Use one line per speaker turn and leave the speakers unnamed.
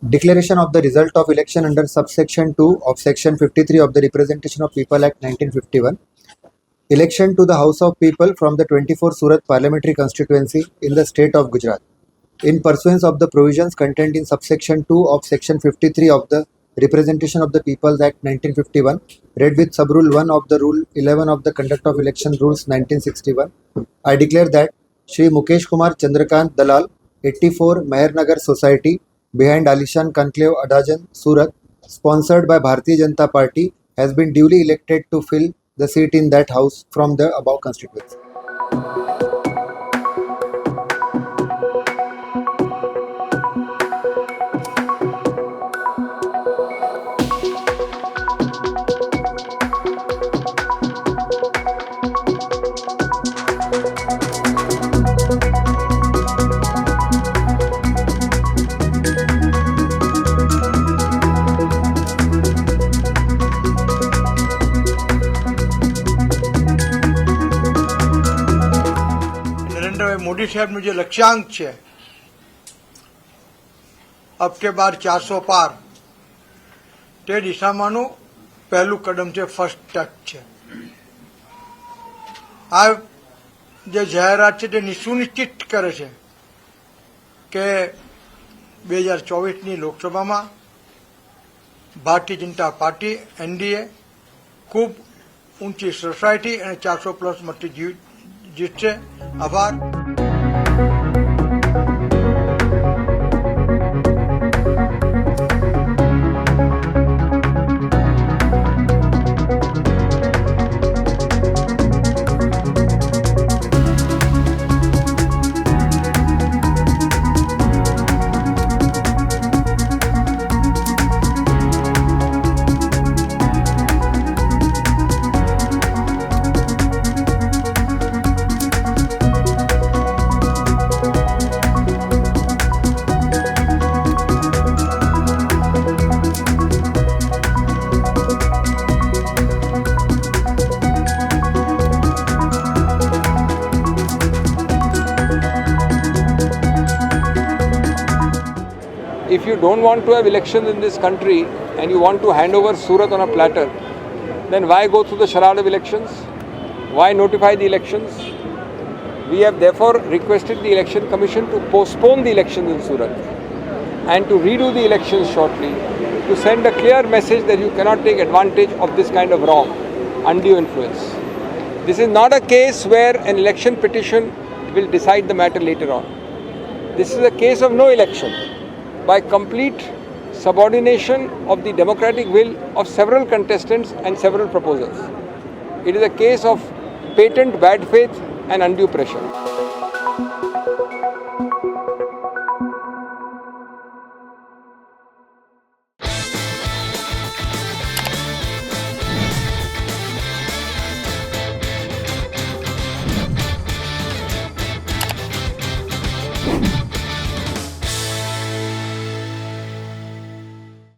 Declaration of the result of election under subsection 2 of section 53 of the Representation of People Act 1951. Election to the House of People from the 24 Surat Parliamentary Constituency in the state of Gujarat. In pursuance of the provisions contained in subsection 2 of section 53 of the Representation of the People Act 1951, read with sub-rule 1 of the Rule 11 of the Conduct of Election Rules 1961, I declare that Shri Mukesh Kumar Chandrakant Dalal, 84 Mehernagar Society, behind Alishan Conclave Adajan, Surat, sponsored by Bharatiya Janata Party, has been duly elected to fill the seat in that house from the above constituency.
Narendrabhai Modi સાહેબનું જે લક્ષ્યાંક છે અબ કે બાર 400 પાર તે દિશામાંનું પહેલું કદમ છે, ફર્સ્ટ સ્ટેપ છે. આ જે જાહેરાત છે તે સુનિશ્ચિત કરે છે કે 2024ની લોકસભામાં ભારતીય જનતા પાર્ટી એનડીએ ખૂબ ઊંચી સોસાયટી અને 400+ મતથી જીતશે. આભાર.
If you don't want to have elections in this country and you want to hand over Surat on a platter, then why go through the charade of elections? Why notify the elections? We have therefore requested the Election Commission to postpone the elections in Surat and to redo the elections shortly, to send a clear message that you cannot take advantage of this kind of wrong, undue influence. This is not a case where an election petition will decide the matter later on. This is a case of no election, by complete subordination of the democratic will of several contestants and several proposals. It is a case of patent bad faith and undue pressure.